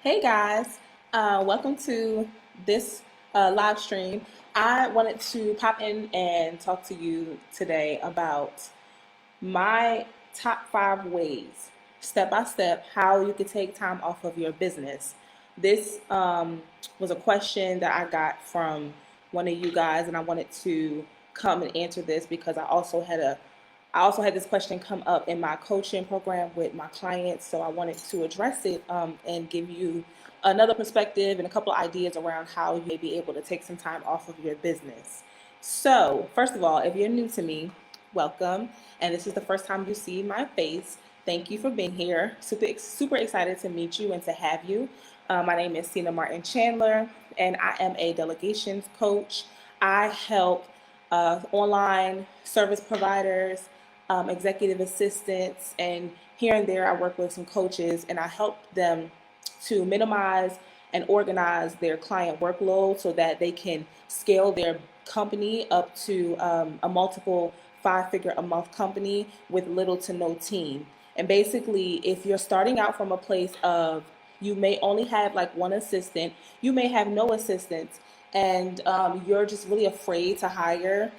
Hey guys, welcome to this live stream. I wanted to pop in and talk to you today about my top 5 ways, step by step, how you could take time off of your business. This was a question that I got from one of you guys, and I wanted to come and answer this because I also had this question come up in my coaching program with my clients, so I wanted to address it and give you another perspective and a couple of ideas around how you may be able to take some time off of your business. So, first of all, if you're new to me, welcome. And this is the first time you see my face. Thank you for being here. Super excited to meet you and to have you. My name is Cena Martin Chandler, and I am a delegations coach. I help online service providers, executive assistants, and here and there I work with some coaches and I help them to minimize and organize their client workload so that they can scale their company up to a multiple 5 figure a month company with little to no team. And basically, if you're starting out from a place of you may only have like one assistant, you may have no assistants, and you're just really afraid to hire,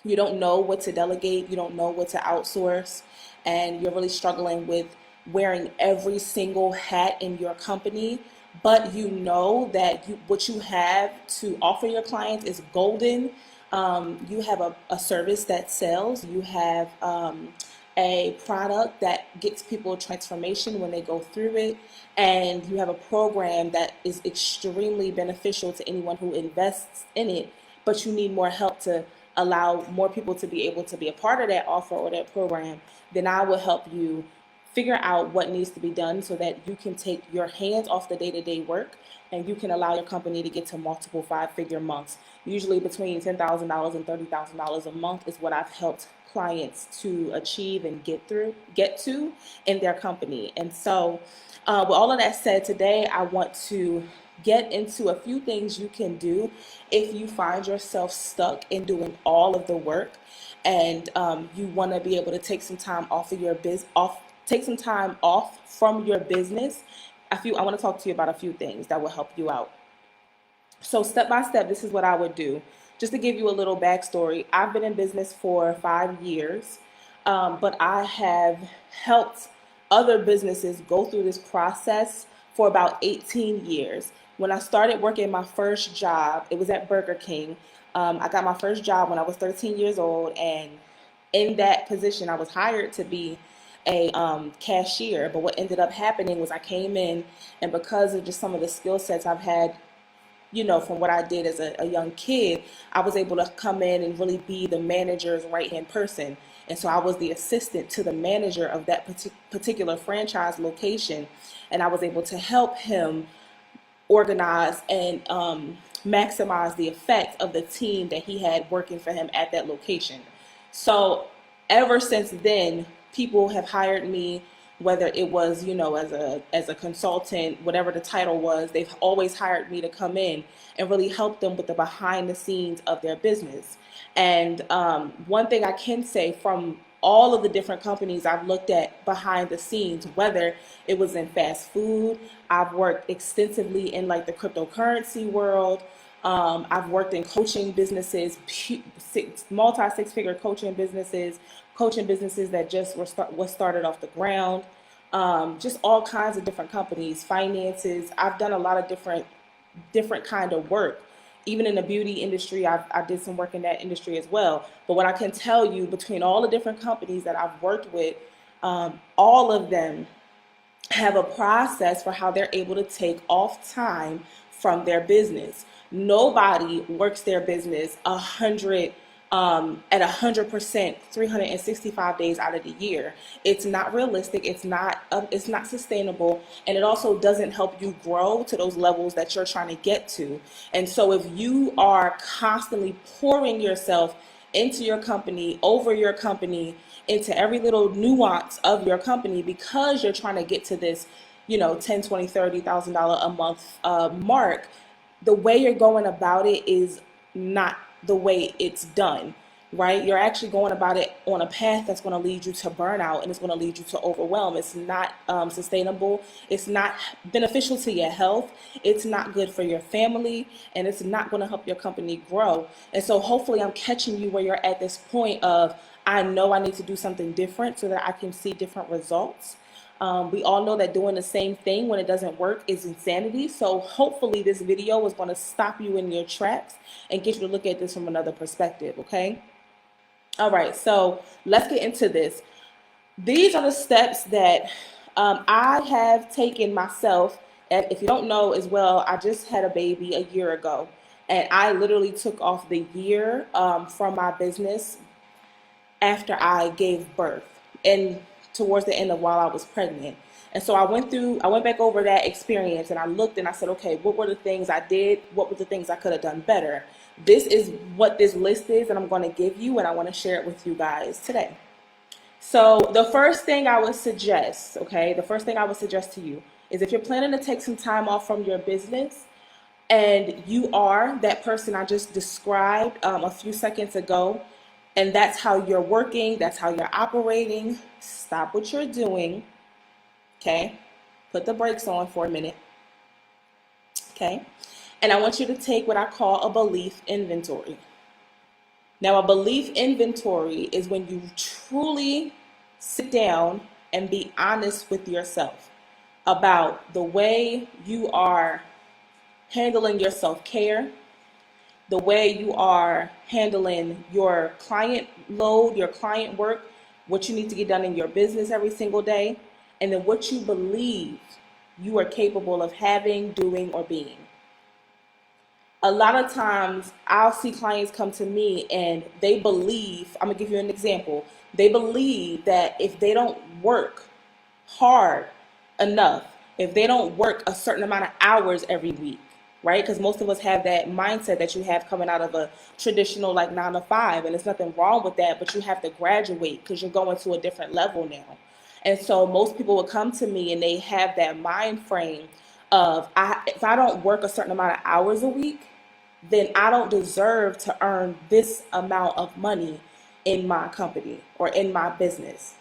you don't know what to delegate, you don't know what to outsource, and you're really struggling with wearing every single hat in your company, but you know that what you have to offer your clients is golden. You have a service that sells, you have a product that gets people transformation when they go through it, and you have a program that is extremely beneficial to anyone who invests in it, but you need more help to allow more people to be able to be a part of that offer or that program. Then I will help you figure out what needs to be done so that you can take your hands off the day-to-day work and you can allow your company to get to multiple 5 figure months. Usually between $10,000 and $30,000 a month is what I've helped clients to achieve and get to in their company. And so, with all of that said, today I want to get into a few things you can do if you find yourself stuck in doing all of the work, and you want to be able to take some time off of your take some time off from your business. I want to talk to you about a few things that will help you out. So step by step, this is what I would do. Just to give you a little backstory, I've been in business for 5 years, but I have helped other businesses go through this process for about 18 years. When I started working my first job, it was at Burger King. I got my first job when I was 13 years old, and in that position, I was hired to be a cashier. But what ended up happening was I came in, and because of just some of the skill sets I've had, from what I did as a young kid, I was able to come in and really be the manager's right hand person. And so I was the assistant to the manager of that particular franchise location. And I was able to help him organize and maximize the effect of the team that he had working for him at that location. So ever since then, people have hired me, whether it was, as a consultant, whatever the title was. They've always hired me to come in and really help them with the behind the scenes of their business. And one thing I can say from all of the different companies I've looked at behind the scenes, whether it was in fast food, I've worked extensively in like the cryptocurrency world. I've worked in coaching businesses, multi 6 figure coaching businesses that just was started off the ground. Just all kinds of different companies, finances. I've done a lot of different kind of work. Even in the beauty industry, I did some work in that industry as well. But what I can tell you, between all the different companies that I've worked with, all of them have a process for how they're able to take off time from their business. Nobody works their business at 100%, 365 days out of the year. It's not realistic. It's not sustainable, and it also doesn't help you grow to those levels that you're trying to get to. And so, if you are constantly pouring yourself into your company, over your company, into every little nuance of your company, because you're trying to get to this, 10, 20, $30,000 a month mark, the way you're going about it is not the way it's done. right? You're actually going about it on a path that's going to lead you to burnout, and it's going to lead you to overwhelm. It's not sustainable. It's not beneficial to your health. It's not good for your family, and it's not going to help your company grow. And so hopefully I'm catching you where you're at this point of, I know I need to do something different so that I can see different results. We all know that doing the same thing when it doesn't work is insanity. So hopefully this video is going to stop you in your tracks and get you to look at this from another perspective, okay? All right, so let's get into this. These are the steps that I have taken myself. And if you don't know as well, I just had a baby a year ago. And I literally took off the year from my business after I gave birth and towards the end of while I was pregnant. And so I went back over that experience, and I looked and I said, okay, what were the things I did? What were the things I could have done better? This is what this list is that I'm going to give you, and I want to share it with you guys today. So the first thing I would suggest, okay, the first thing I would suggest to you is, if you're planning to take some time off from your business and you are that person I just described a few seconds ago, and that's how you're working, that's how you're operating, stop what you're doing, okay? Put the brakes on for a minute, okay? And I want you to take what I call a belief inventory. Now, a belief inventory is when you truly sit down and be honest with yourself about the way you are handling your self-care, the way you are handling your client load, your client work, what you need to get done in your business every single day, and then what you believe you are capable of having, doing, or being. A lot of times I'll see clients come to me and they believe, I'm gonna give you an example, they believe that if they don't work hard enough, if they don't work a certain amount of hours every week, right? Because most of us have that mindset that you have coming out of a traditional like 9 to 5, and there's nothing wrong with that, but you have to graduate because you're going to a different level now. And so most people will come to me and they have that mind frame of, if I don't work a certain amount of hours a week, then I don't deserve to earn this amount of money in my company or in my business.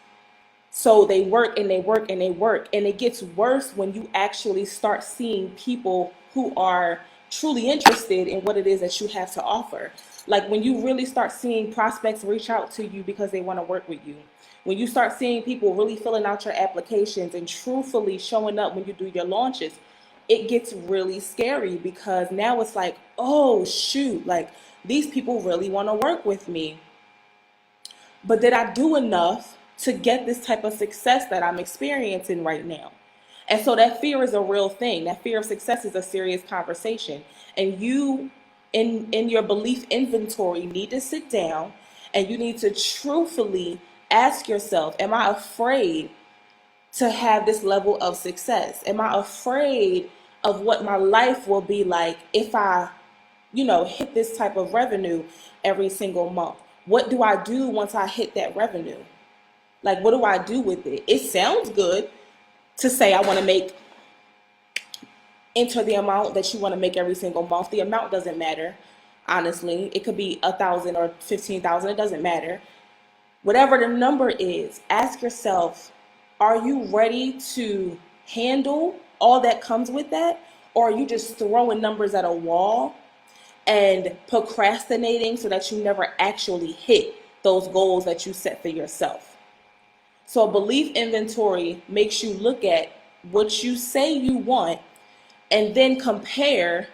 So they work and they work and they work, and it gets worse when you actually start seeing people who are truly interested in what it is that you have to offer. Like when you really start seeing prospects reach out to you because they want to work with you. When you start seeing people really filling out your applications and truthfully showing up when you do your launches, it gets really scary, because now it's like, oh shoot, like these people really want to work with me. But did I do enough to get this type of success that I'm experiencing right now? And so that fear is a real thing. That fear of success is a serious conversation. And you, in your belief inventory, need to sit down and you need to truthfully ask yourself, am I afraid to have this level of success? Am I afraid of what my life will be like if I, hit this type of revenue every single month? What do I do once I hit that revenue? Like, what do I do with it? It sounds good to say I want to enter the amount that you want to make every single month. The amount doesn't matter, honestly. It could be 1,000 or 15,000. It doesn't matter. Whatever the number is, ask yourself, are you ready to handle all that comes with that? Or are you just throwing numbers at a wall and procrastinating so that you never actually hit those goals that you set for yourself? So a belief inventory makes you look at what you say you want and then compare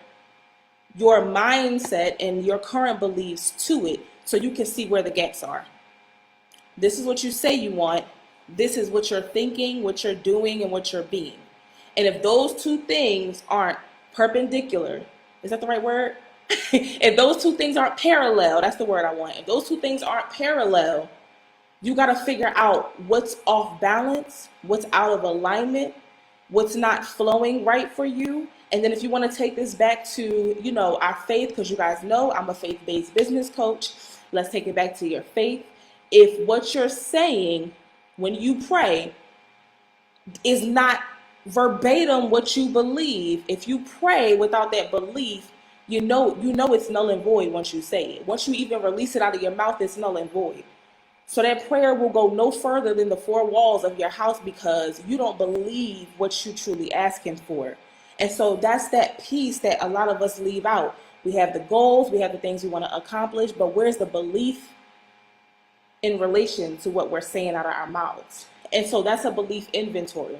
your mindset and your current beliefs to it so you can see where the gaps are. This is what you say you want. This is what you're thinking, what you're doing, and what you're being. And if those two things aren't perpendicular, is that the right word? If those two things aren't parallel, that's the word I want. If those two things aren't parallel, you got to figure out what's off balance, what's out of alignment, what's not flowing right for you. And then if you want to take this back to, our faith, because you guys know I'm a faith-based business coach, let's take it back to your faith. If what you're saying when you pray is not verbatim what you believe, if you pray without that belief, you know it's null and void once you say it. Once you even release it out of your mouth, it's null and void. So that prayer will go no further than the four walls of your house because you don't believe what you truly asking for. And so that's that piece that a lot of us leave out. We have the goals, we have the things we want to accomplish, but where's the belief in relation to what we're saying out of our mouths? And so that's a belief inventory.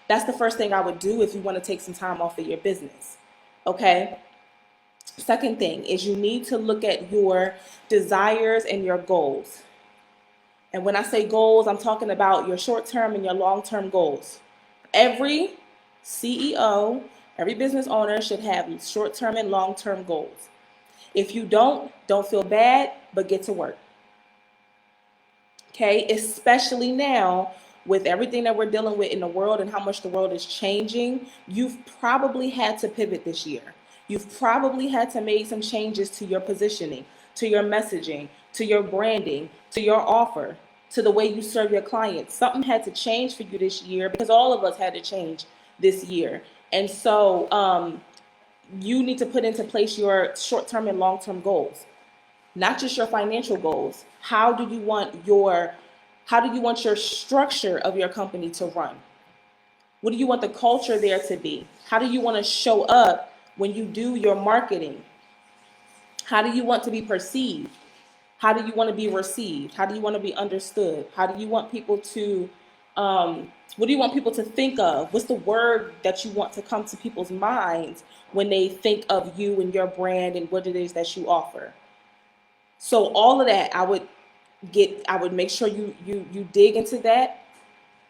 That's the first thing I would do if you want to take some time off of your business. Okay? Second thing is you need to look at your desires and your goals. And when I say goals, I'm talking about your short-term and your long-term goals. Every CEO, every business owner should have short-term and long-term goals. If you don't feel bad, but get to work. Okay, especially now with everything that we're dealing with in the world and how much the world is changing, you've probably had to pivot this year. You've probably had to make some changes to your positioning, to your messaging, to your branding, to your offer, to the way you serve your clients. Something had to change for you this year because all of us had to change this year. And so you need to put into place your short-term and long-term goals, not just your financial goals. How do you want your structure of your company to run? What do you want the culture there to be? How do you want to show up when you do your marketing? How do you want to be perceived? How do you want to be received? How do you want to be understood? How do you want people to, what do you want people to think of? What's the word that you want to come to people's minds when they think of you and your brand and what it is that you offer? So all of that, I would make sure you dig into that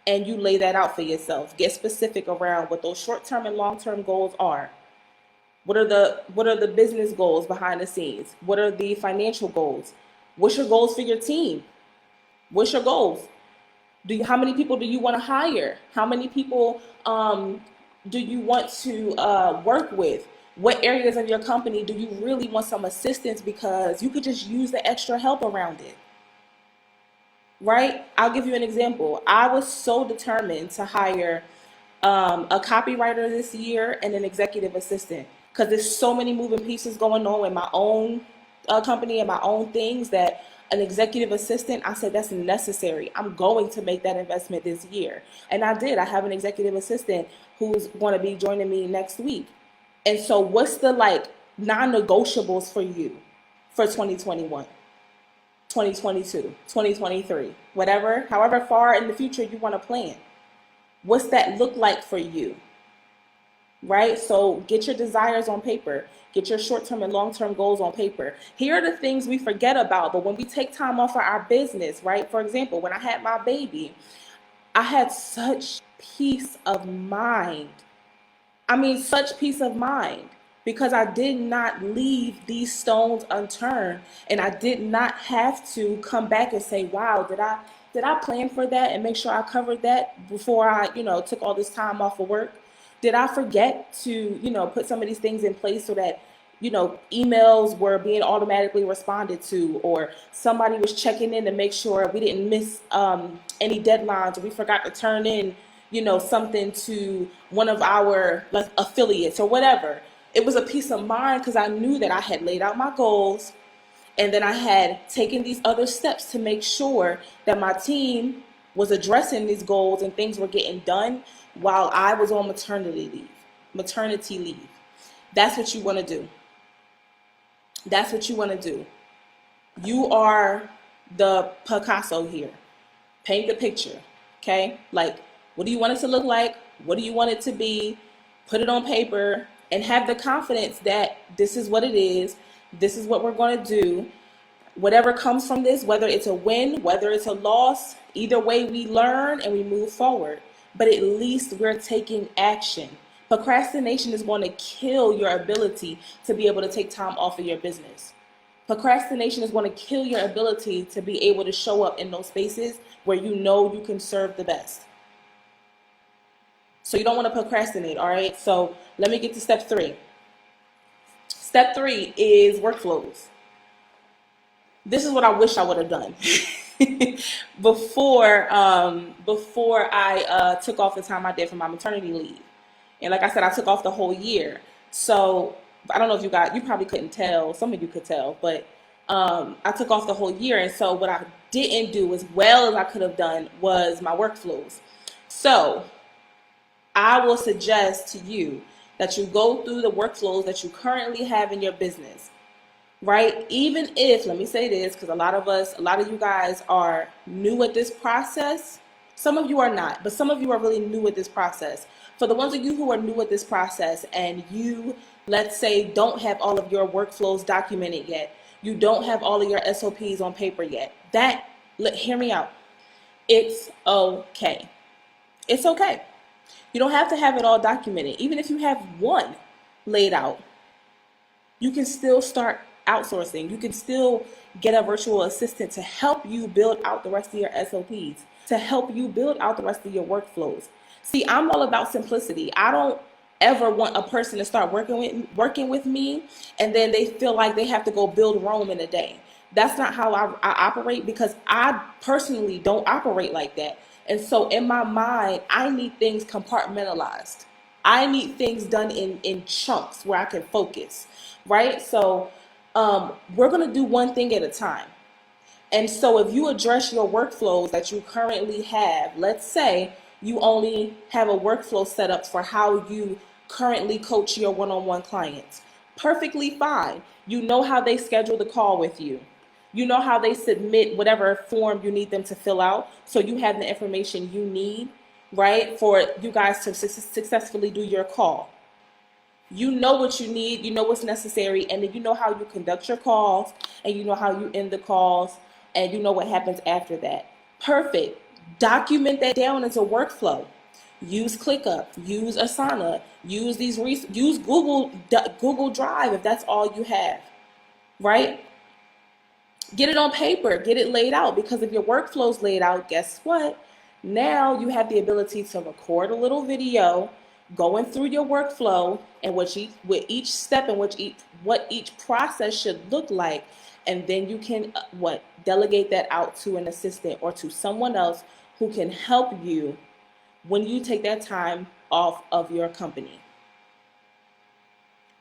and you lay that out for yourself. Get specific around what those short-term and long-term goals are. What are the business goals behind the scenes? What are the financial goals? What's your goals for your team? What's your goals? How many people do you want to hire? How many people do you want to work with? What areas of your company do you really want some assistance because you could just use the extra help around it? Right? I'll give you an example. I was so determined to hire a copywriter this year and an executive assistant because there's so many moving pieces going on in my own company and my own things that an executive assistant, I said that's necessary. I'm going to make that investment this year. And I did. I have an executive assistant who's going to be joining me next week. And so what's the non-negotiables for you for 2021? 2022, 2023, whatever, however far in the future you want to plan. What's that look like for you? Right? So get your desires on paper. Get your short-term and long-term goals on paper. Here are the things we forget about, but when we take time off of our business, right? For example, when I had my baby, I had such peace of mind. I mean, such peace of mind. Because I did not leave these stones unturned, and I did not have to come back and say, wow, did I plan for that and make sure I covered that before I, took all this time off of work? Did I forget to, put some of these things in place so that, emails were being automatically responded to, or somebody was checking in to make sure we didn't miss any deadlines, or we forgot to turn in, something to one of our affiliates or whatever. It was a peace of mind because I knew that I had laid out my goals and then I had taken these other steps to make sure that my team was addressing these goals and things were getting done while I was on maternity leave. That's what you want to do. That's what you want to do. You are the Picasso here. Paint the picture, okay? What do you want it to look like? What do you want it to be? Put it on paper. And have the confidence that this is what it is. This is what we're going to do. Whatever comes from this, whether it's a win, whether it's a loss, either way we learn and we move forward. But at least we're taking action. Procrastination is going to kill your ability to be able to take time off of your business. Procrastination is going to kill your ability to be able to show up in those spaces where you know you can serve the best. So you don't want to procrastinate, all right? So let me get to step 3. Step 3 is workflows. This is what I wish I would have done before I took off the time I did for my maternity leave. And like I said, I took off the whole year. So I don't know if you probably couldn't tell. Some of you could tell, but I took off the whole year. And so what I didn't do as well as I could have done was my workflows. So I will suggest to you that you go through the workflows that you currently have in your business, right? Even if, let me say this, because a lot of you guys are new at this process. Some of you are not, but some of you are really new at this process. For the ones of you who are new at this process and you, let's say, don't have all of your workflows documented yet, you don't have all of your SOPs on paper yet, hear me out. It's okay. It's okay. You don't have to have it all documented. Even if you have one laid out, you can still start outsourcing. You can still get a virtual assistant to help you build out the rest of your SOPs, to help you build out the rest of your workflows. See, I'm all about simplicity. I don't ever want a person to start working with me and then they feel like they have to go build Rome in a day. That's not how I operate, because I personally don't operate like that. And so in my mind, I need things compartmentalized. I need things done in chunks where I can focus, right? So we're going to do one thing at a time. And so if you address your workflows that you currently have, let's say you only have a workflow set up for how you currently coach your one-on-one clients. Perfectly fine. You know how they schedule the call with you. You know how they submit whatever form you need them to fill out. So you have the information you need, right, for you guys to successfully do your call. You know what you need, you know what's necessary, and then you know how you conduct your calls, and you know how you end the calls, and you know what happens after that. Perfect. Document that down as a workflow. Use ClickUp, use Asana, use use Google Drive if that's all you have, right? Get it on paper, get it laid out, because if your workflow's laid out, guess what? Now you have the ability to record a little video going through your workflow and with each step and what each process should look like, and then you can delegate that out to an assistant or to someone else who can help you when you take that time off of your company.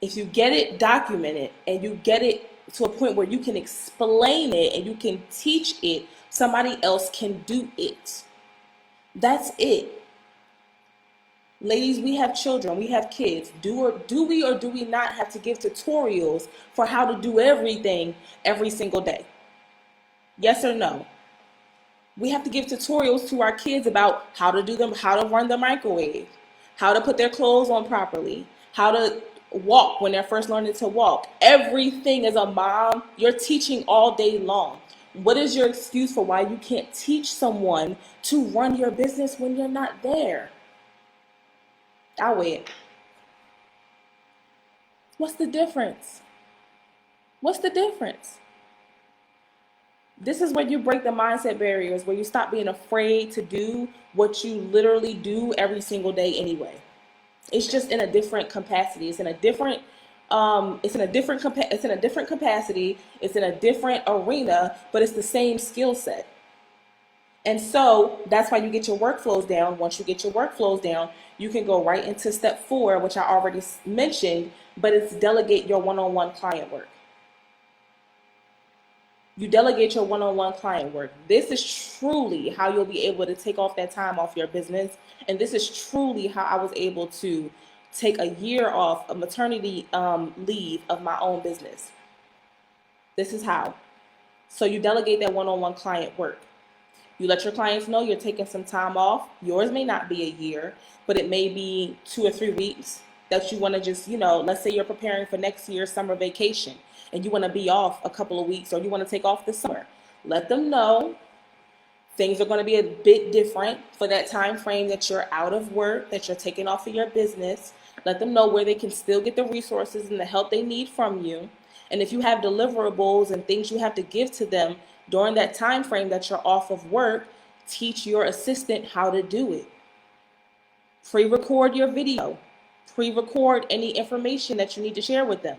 If you get it documented and you get it to a point where you can explain it and you can teach it, somebody else can do it. That's it. Ladies, we have children, we have kids. Do we or do we not have to give tutorials for how to do everything every single day? Yes or no? We have to give tutorials to our kids about how to do them, how to run the microwave, how to put their clothes on properly, how to walk when they're first learning to walk. Everything as a mom, you're teaching all day long. What is your excuse for why you can't teach someone to run your business when you're not there? I'll wait. What's the difference? What's the difference? This is where you break the mindset barriers, where you stop being afraid to do what you literally do every single day anyway. It's just in a different capacity. It's in a different capacity. It's in a different arena, but it's the same skill set. And so that's why you get your workflows down. Once you get your workflows down, you can go right into step 4, which I already mentioned, but it's delegate your one-on-one client work. You delegate your one-on-one client work. This is truly how you'll be able to take off that time off your business. And this is truly how I was able to take a year off of maternity leave of my own business. This is how. So you delegate that one-on-one client work. You let your clients know you're taking some time off. Yours may not be a year, but it may be 2 or 3 weeks that you want to just, let's say you're preparing for next year's summer vacation and you want to be off a couple of weeks, or you want to take off the summer. Let them know things are going to be a bit different for that time frame that you're out of work, that you're taking off of your business. Let them know where they can still get the resources and the help they need from you. And if you have deliverables and things you have to give to them during that time frame that you're off of work, teach your assistant how to do it. Pre-record your video. Pre-record any information that you need to share with them.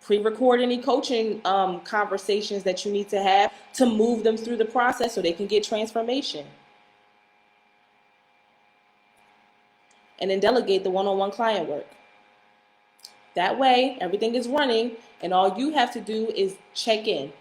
Pre-record any coaching conversations that you need to have to move them through the process so they can get transformation. And then delegate the one-on-one client work. That way, everything is running, and all you have to do is check in.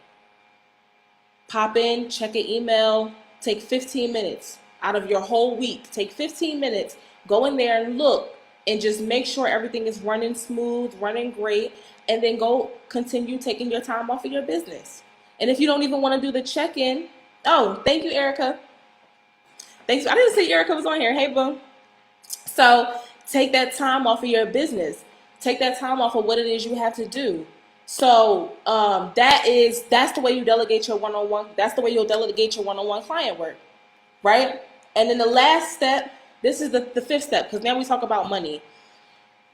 Pop in, check an email, take 15 minutes out of your whole week. Take 15 minutes, go in there and look, and just make sure everything is running smooth, running great, and then go continue taking your time off of your business. And if you don't even want to do the check-in, oh, thank you, Erica. Thanks. I didn't see Erica was on here. Hey, boom. So take that time off of your business. Take that time off of what it is you have to do. So that's the way you delegate your one-on-one. That's the way you'll delegate your one-on-one client work, right? And then the last step, this is the fifth step, because now we talk about money.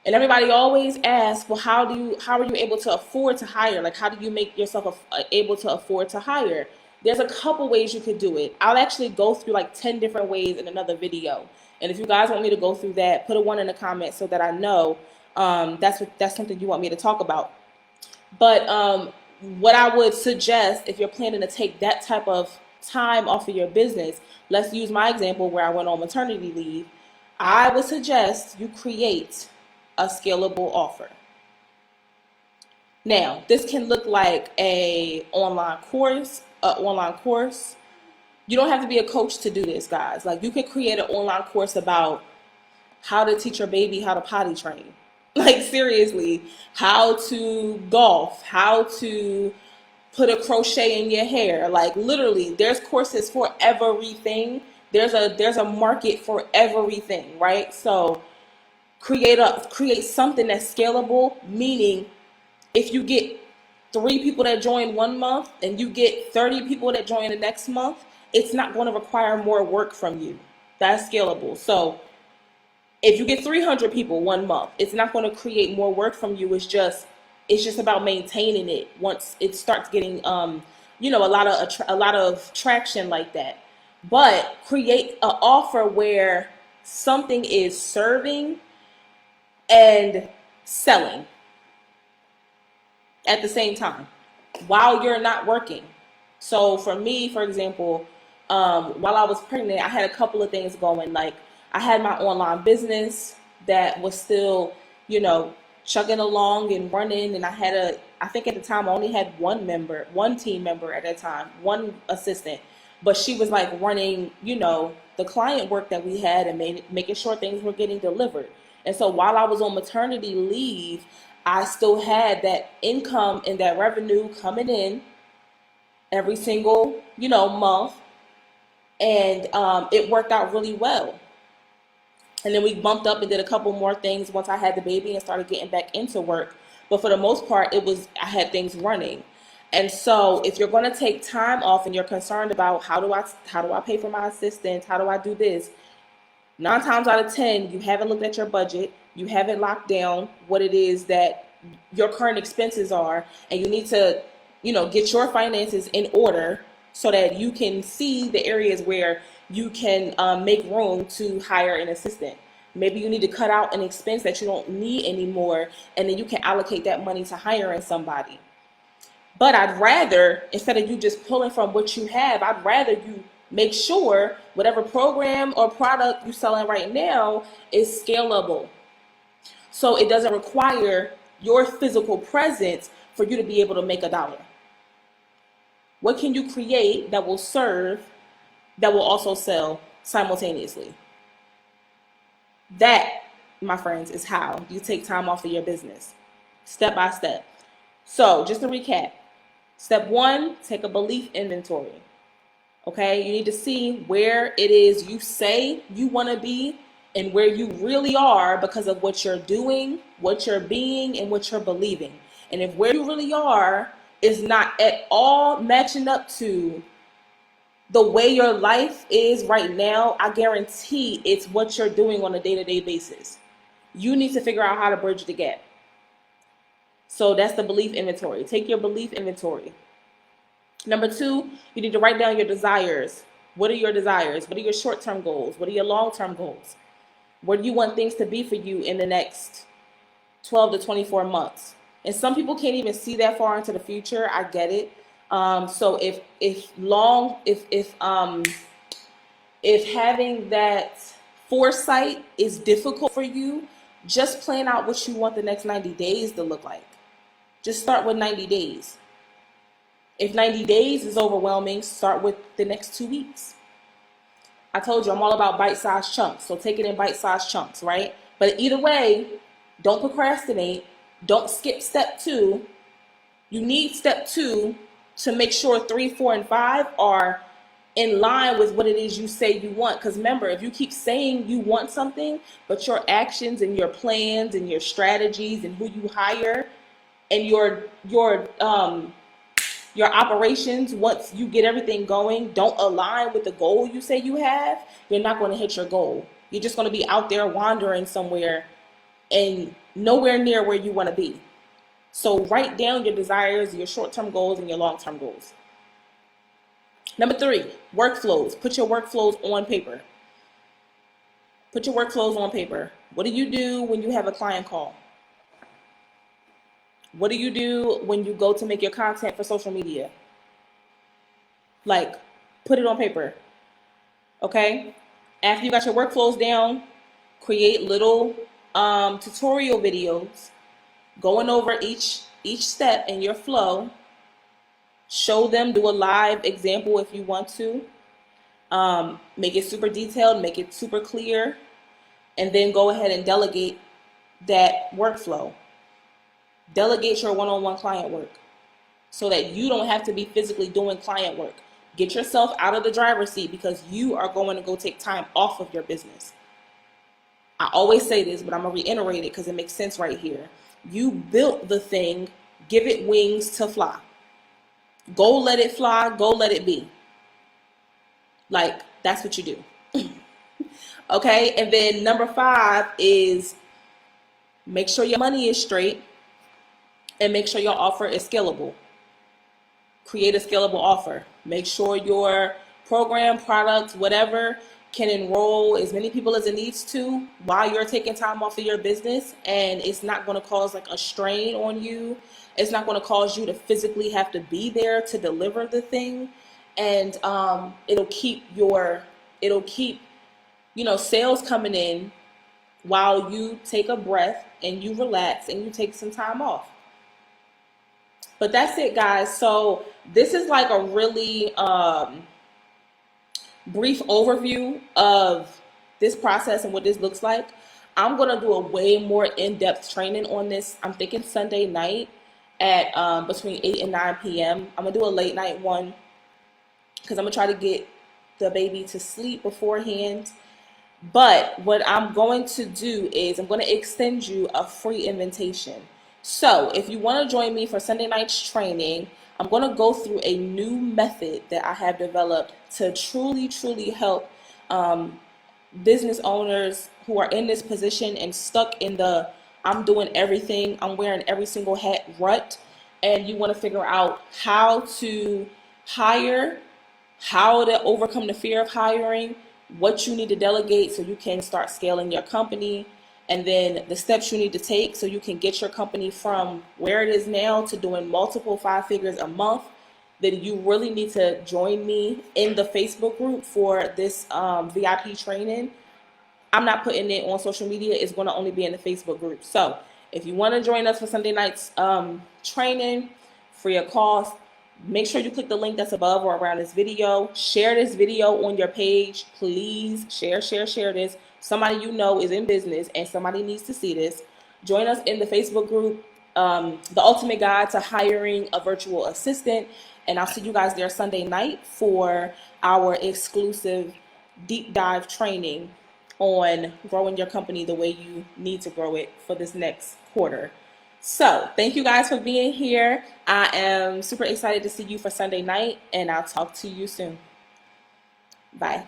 And everybody always asks, well, how are you able to afford to hire? Like, how do you make yourself able to afford to hire? There's a couple ways you could do it. I'll actually go through like 10 different ways in another video. And if you guys want me to go through that, put a 1 in the comments so that I know that's something you want me to talk about. But what I would suggest, if you're planning to take that type of time off of your business, let's use my example where I went on maternity leave. I would suggest you create a scalable offer. Now, this can look like an online course. You don't have to be a coach to do this, guys. Like, you can create an online course about how to teach your baby how to potty train. Like, seriously, how to golf, how to put a crochet in your hair. Like, literally, there's courses for everything. There's a market for everything, right? So create something that's scalable, meaning if you get 3 people that join 1 month and you get 30 people that join the next month, it's not going to require more work from you. That's scalable. So if you get 300 people 1 month, it's not going to create more work from you. It's just about maintaining it once it starts getting a lot of traction like that. But create an offer where something is serving and selling at the same time while you're not working. So for me, for example, while I was pregnant, I had a couple of things going. Like, I had my online business that was still, chugging along and running. And I think at the time I only had one team member at that time, one assistant, but she was like running, the client work that we had and making sure things were getting delivered. And so while I was on maternity leave, I still had that income and that revenue coming in every single, month. And it worked out really well. And then we bumped up and did a couple more things once I had the baby and started getting back into work. But for the most part, I had things running. And so if you're going to take time off and you're concerned about how do I pay for my assistants, how do I do this, 9 times out of 10, you haven't looked at your budget. You haven't locked down what it is that your current expenses are. And you need to, get your finances in order so that you can see the areas where you can make room to hire an assistant. Maybe you need to cut out an expense that you don't need anymore, and then you can allocate that money to hiring somebody. But I'd rather, instead of you just pulling from what you have, I'd rather you make sure whatever program or product you're selling right now is scalable. So it doesn't require your physical presence for you to be able to make $1. What can you create that will serve, that will also sell simultaneously? That, my friends, is how you take time off of your business, step by step. So just to recap, step 1, take a belief inventory. Okay, you need to see where it is you say you want to be and where you really are because of what you're doing, what you're being, and what you're believing. And if where you really are is not at all matching up to the way your life is right now, I guarantee it's what you're doing on a day-to-day basis. You need to figure out how to bridge the gap. So that's the belief inventory. Take your belief inventory. Number 2, you need to write down your desires. What are your desires? What are your short-term goals? What are your long-term goals? Where do you want things to be for you in the next 12 to 24 months? And some people can't even see that far into the future. I get it. So if having that foresight is difficult for you, just plan out what you want the next 90 days to look like. Just start with 90 days. If 90 days is overwhelming, start with the next 2 weeks. I told you I'm all about bite-sized chunks, so take it in bite-sized chunks, right? But either way, don't procrastinate. Don't skip step 2. You need step 2 to make sure 3, 4, and 5 are in line with what it is you say you want. Because remember, if you keep saying you want something, but your actions and your plans and your strategies and who you hire and your operations, once you get everything going, don't align with the goal you say you have, you're not going to hit your goal. You're just going to be out there wandering somewhere and nowhere near where you want to be. So write down your desires, your short-term goals, and your long-term goals. Number 3, workflows. Put your workflows on paper. Put your workflows on paper. What do you do when you have a client call? What do you do when you go to make your content for social media? Like, put it on paper, okay? After you got your workflows down, create little tutorial videos going over each step in your flow. Show them, do a live example if you want to. Make it super detailed, make it super clear, and then go ahead and delegate that workflow. Delegate your one-on-one client work so that you don't have to be physically doing client work. Get yourself out of the driver's seat because you are going to go take time off of your business. I always say this, but I'm going to reiterate it because it makes sense right here. You built the thing, give it wings to fly. Go let it fly, go let it be. Like, that's what you do. Okay, and then number 5 is make sure your money is straight and make sure your offer is scalable. Create a scalable offer. Make sure your program, product, whatever, can enroll as many people as it needs to while you're taking time off of your business, and it's not going to cause like a strain on you. It's not going to cause you to physically have to be there to deliver the thing, and it'll keep sales coming in while you take a breath and you relax and you take some time off. But that's it, guys. So this is like a really brief overview of this process and what this looks like. I'm going to do a way more in-depth training on this. I'm thinking Sunday night at between 8 and 9 p.m. I'm going to do a late night one because I'm going to try to get the baby to sleep beforehand. But what I'm going to do is I'm going to extend you a free invitation. So if you want to join me for Sunday night's training, I'm going to go through a new method that I have developed to truly, truly help business owners who are in this position and stuck in the I'm doing everything, I'm wearing every single hat rut, and you want to figure out how to hire, how to overcome the fear of hiring, what you need to delegate so you can start scaling your company, and then the steps you need to take so you can get your company from where it is now to doing multiple 5 figures a month. Then you really need to join me in the Facebook group for this VIP training. I'm not putting it on social media. It's going to only be in the Facebook group. So if you want to join us for Sunday night's training, free of cost, make sure you click the link that's above or around this video. Share this video on your page. Please share this. Somebody you know is in business and somebody needs to see this. Join us in the Facebook group, The Ultimate Guide to Hiring a Virtual Assistant. And I'll see you guys there Sunday night for our exclusive deep dive training on growing your company the way you need to grow it for this next quarter. So thank you guys for being here. I am super excited to see you for Sunday night, and I'll talk to you soon. Bye.